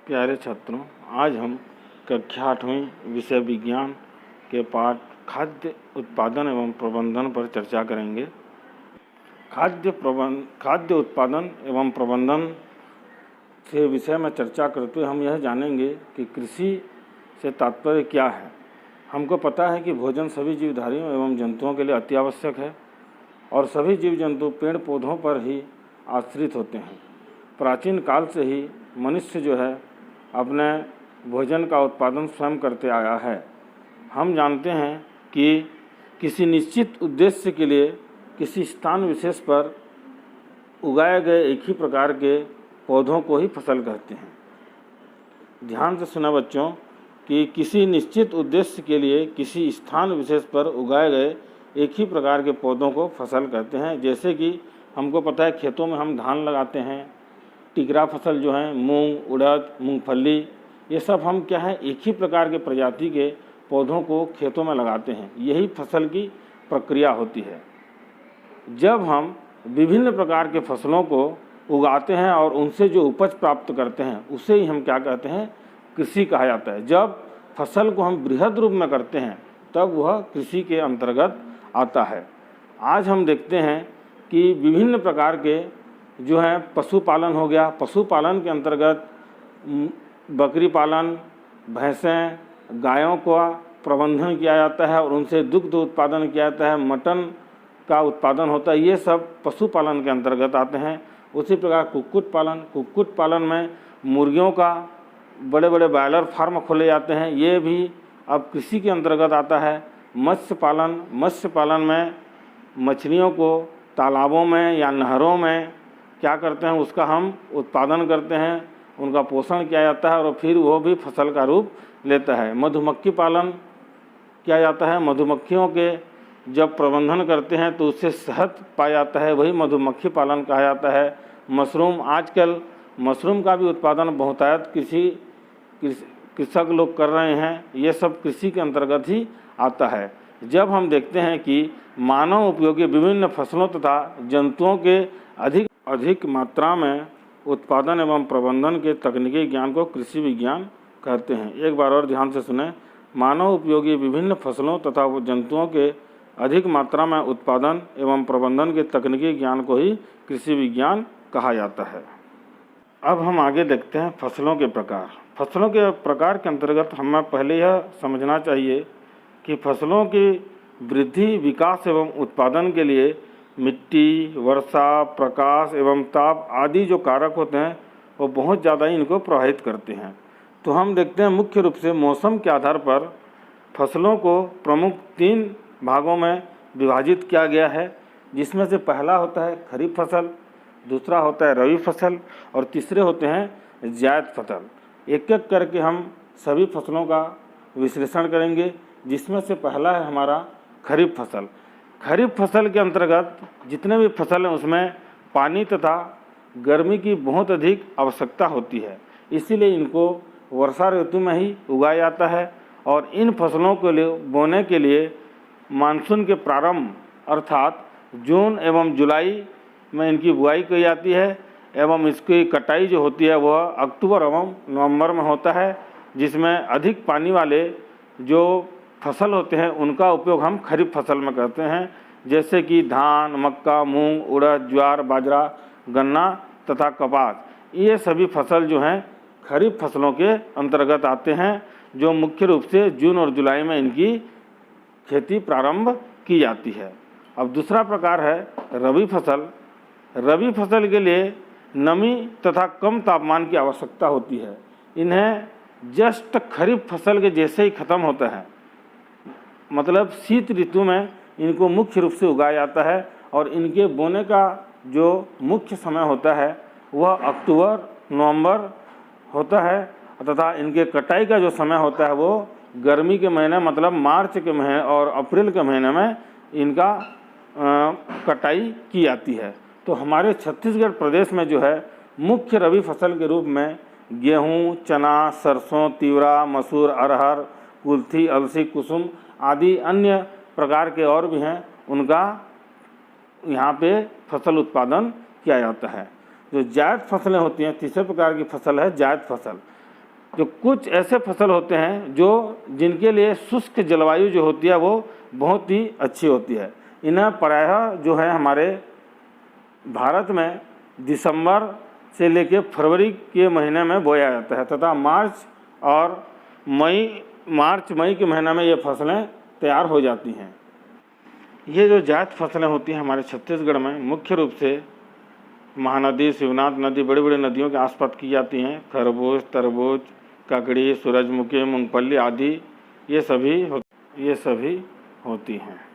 प्यारे छात्रों, आज हम कक्षा 8वीं विषय विज्ञान के पाठ खाद्य उत्पादन एवं प्रबंधन पर चर्चा करेंगे। खाद्य उत्पादन एवं प्रबंधन से विषय में चर्चा करते हुए हम यह जानेंगे कि कृषि से तात्पर्य क्या है। हमको पता है कि भोजन सभी जीवधारियों एवं जंतुओं के लिए अति आवश्यक है और सभी जीव जंतु पेड़ पौधों पर ही आश्रित होते हैं। प्राचीन काल से ही मनुष्य जो है अपने भोजन का उत्पादन स्वयं करते आया है। हम जानते हैं कि किसी निश्चित उद्देश्य के लिए किसी स्थान विशेष पर उगाए गए एक ही प्रकार के पौधों को ही फसल कहते हैं। ध्यान से सुना बच्चों कि किसी निश्चित उद्देश्य के लिए किसी स्थान विशेष पर उगाए गए एक ही प्रकार के पौधों को फसल कहते हैं। जैसे कि हमको पता है खेतों में हम धान लगाते हैं, टिकरा फसल जो है मूंग, उड़द, मूंगफली, ये सब हम क्या है एक ही प्रकार के प्रजाति के पौधों को खेतों में लगाते हैं। यही फसल की प्रक्रिया होती है। जब हम विभिन्न प्रकार के फसलों को उगाते हैं और उनसे जो उपज प्राप्त करते हैं उसे ही हम क्या कहते हैं, कृषि कहा जाता है। जब फसल को हम बृहद रूप में करते हैं तब वह कृषि के अंतर्गत आता है। आज हम देखते हैं कि विभिन्न प्रकार के जो है पशुपालन हो गया। पशुपालन के अंतर्गत बकरी पालन, भैंसें, गायों का प्रबंधन किया जाता है और उनसे दुग्ध उत्पादन किया जाता है, मटन का उत्पादन होता है। ये सब पशुपालन के अंतर्गत आते हैं। उसी प्रकार कुक्कुट पालन में मुर्गियों का बड़े बड़े बॉयलर फार्म खोले जाते हैं, ये भी अब कृषि के अंतर्गत आता है। मत्स्य पालन में मछलियों को तालाबों में या नहरों में क्या करते हैं, उसका हम उत्पादन करते हैं, उनका पोषण किया जाता है और फिर वो भी फसल का रूप लेता है। मधुमक्खी पालन किया जाता है। मधुमक्खियों के जब प्रबंधन करते हैं तो उससे शहद पाया जाता है, वही मधुमक्खी पालन कहा जाता है। आजकल मशरूम का भी उत्पादन बहुतायत कृषक लोग कर रहे हैं। ये सब कृषि के अंतर्गत ही आता है। जब हम देखते हैं कि मानव उपयोगी विभिन्न फसलों तथा जंतुओं के अधिक मात्रा में उत्पादन एवं प्रबंधन के तकनीकी ज्ञान को कृषि विज्ञान कहते हैं। एक बार और ध्यान से सुने, मानव उपयोगी विभिन्न फसलों तथा जंतुओं के अधिक मात्रा में उत्पादन एवं प्रबंधन के तकनीकी ज्ञान को ही कृषि विज्ञान कहा जाता है। अब हम आगे देखते हैं फसलों के प्रकार। फसलों के प्रकार के अंतर्गत हमें पहले यह समझना चाहिए कि फसलों की वृद्धि, विकास एवं उत्पादन के लिए मिट्टी, वर्षा, प्रकाश एवं ताप आदि जो कारक होते हैं वो बहुत ज़्यादा इनको प्रभावित करते हैं। तो हम देखते हैं मुख्य रूप से मौसम के आधार पर फसलों को प्रमुख 3 भागों में विभाजित किया गया है, जिसमें से पहला होता है खरीफ फसल, दूसरा होता है रबी फसल और तीसरे होते हैं जायद फसल। एक एक करके हम सभी फसलों का विश्लेषण करेंगे, जिसमें से पहला है हमारा खरीफ फसल। खरीफ फसल के अंतर्गत जितने भी फसल हैं उसमें पानी तथा गर्मी की बहुत अधिक आवश्यकता होती है, इसीलिए इनको वर्षा ऋतु में ही उगाया जाता है। और इन फसलों को बोने के लिए मानसून के प्रारंभ अर्थात जून एवं जुलाई में इनकी बुआई की जाती है एवं इसकी कटाई जो होती है वह अक्टूबर एवं नवंबर में होता है, जिसमें अधिक पानी वाले जो फसल होते हैं उनका उपयोग हम खरीफ फसल में करते हैं। जैसे कि धान, मक्का, मूंग, उड़द, ज्वार, बाजरा, गन्ना तथा कपास, ये सभी फसल जो हैं खरीफ फसलों के अंतर्गत आते हैं, जो मुख्य रूप से जून और जुलाई में इनकी खेती प्रारंभ की जाती है। अब दूसरा प्रकार है रबी फसल। रबी फसल के लिए नमी तथा कम तापमान की आवश्यकता होती है। इन्हें जस्ट खरीफ फसल के जैसे ही ख़त्म होता है, मतलब शीत ऋतु में इनको मुख्य रूप से उगाया जाता है और इनके बोने का जो मुख्य समय होता है वह अक्टूबर नवंबर होता है तथा इनके कटाई का जो समय होता है वो गर्मी के महीने मतलब मार्च के महीने और अप्रैल के महीने में इनका कटाई की जाती है। तो हमारे छत्तीसगढ़ प्रदेश में जो है मुख्य रबी फसल के रूप में गेहूँ, चना, सरसों, तिवरा, मसूर, अरहर, कुल्थी, अलसी, कुसुम आदि अन्य प्रकार के और भी हैं, उनका यहाँ पे फसल उत्पादन किया जाता है। जो जायद फसलें होती हैं, तीसरे प्रकार की फसल है जायद फसल। जो कुछ ऐसे फसल होते हैं जो जिनके लिए शुष्क जलवायु जो होती है वो बहुत ही अच्छी होती है। इन्हें प्रायः जो है हमारे भारत में दिसंबर से लेकर फरवरी के महीने में बोया जाता है तथा मार्च मई के महीने में ये फसलें तैयार हो जाती हैं। ये जो जायद फसलें होती हैं हमारे छत्तीसगढ़ में मुख्य रूप से महानदी, शिवनाथ नदी, बड़ी बड़ी नदियों के आसपास की जाती हैं। खरबूज, तरबूज, ककड़ी, सूरजमुखी, मूंगफली आदि ये सभी होती हैं।